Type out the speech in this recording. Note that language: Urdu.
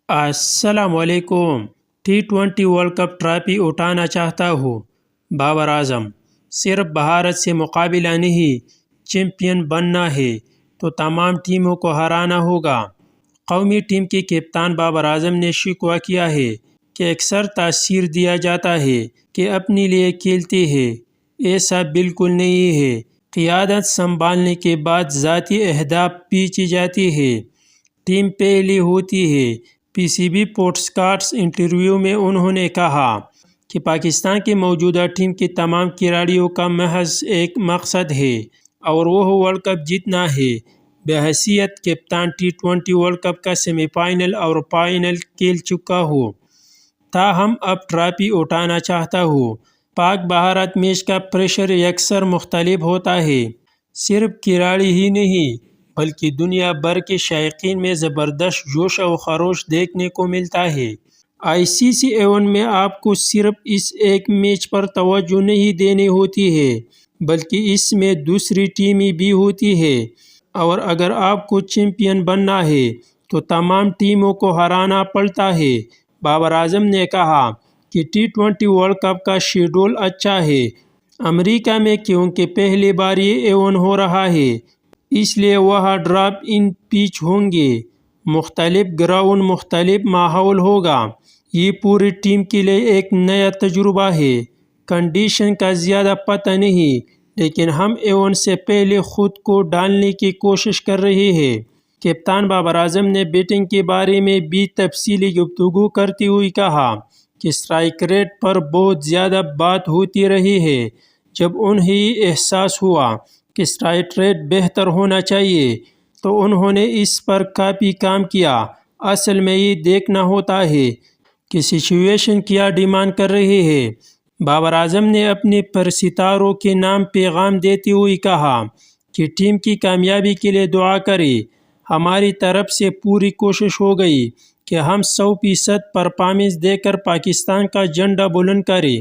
السلام علیکم۔ T20 ورلڈ کپ ٹرافی اٹھانا چاہتا ہوں۔ بابر اعظم۔ صرف بھارت سے مقابلہ نہیں، چیمپئن بننا ہے تو تمام ٹیموں کو ہرانا ہوگا۔ قومی ٹیم کے کپتان بابر اعظم نے شکوہ کیا ہے کہ اکثر تاثیر دیا جاتا ہے کہ اپنے لیے کھیلتے ہیں۔ ایسا بالکل نہیں ہے۔ قیادت سنبھالنے کے بعد ذاتی اہداف پیچھے جاتے ہیں، ٹیم پہلے ہوتی ہے۔ P C B podcast interview میں انہوں نے کہا کہ پاکستان کی موجودہ ٹیم کے تمام کھلاڑیوں کا محض ایک مقصد ہے اور وہ ورلڈ کپ جیتنا ہے۔ بحیثیت کپتان T20 ورلڈ کپ کا سیمی فائنل اور فائنل کھیل چکا ہوں، تاہم اب ٹرافی اٹھانا چاہتا ہوں۔ پاک بھارت میچ کا پریشر یکسر مختلف ہوتا ہے۔ صرف کھلاڑی ہی نہیں بلکہ دنیا بھر کے شائقین میں زبردست جوش و خروش دیکھنے کو ملتا ہے۔ آئی سی سی ایونٹ میں آپ کو صرف اس ایک میچ پر توجہ نہیں دینی ہوتی ہے بلکہ اس میں دوسری ٹیمیں بھی ہوتی ہیں، اور اگر آپ کو چیمپئن بننا ہے تو تمام ٹیموں کو ہرانا پڑتا ہے۔ بابر اعظم نے کہا کہ T20 ورلڈ کپ کا شیڈول اچھا ہے امریکہ میں، کیونکہ پہلی بار یہ ایونٹ ہو رہا ہے، اس لیے وہاں ڈراپ ان پیچ ہوں گے، مختلف گراؤنڈ، مختلف ماحول ہوگا۔ یہ پوری ٹیم کے لیے ایک نیا تجربہ ہے۔ کنڈیشن کا زیادہ پتہ نہیں، لیکن ہم ایونٹ سے پہلے خود کو ڈالنے کی کوشش کر رہے ہیں۔ کپتان بابر اعظم نے بیٹنگ کے بارے میں بھی تفصیلی گفتگو کرتے ہوئے کہا کہ اسٹرائک ریٹ پر بہت زیادہ بات ہوتی رہی ہے۔ جب انہیں یہ احساس ہوا کہ اسٹرائک ریٹ بہتر ہونا چاہیے تو انہوں نے اس پر کافی کام کیا۔ اصل میں یہ دیکھنا ہوتا ہے کہ سچویشن کیا ڈیمانڈ کر رہی ہے۔ بابر اعظم نے اپنے پرستاروں کے نام پیغام دیتے ہوئے کہا کہ ٹیم کی کامیابی کے لیے دعا کریں۔ ہماری طرف سے پوری کوشش ہوگی کہ ہم 100% پرفارمنس دے کر پاکستان کا جھنڈا بلند کریں۔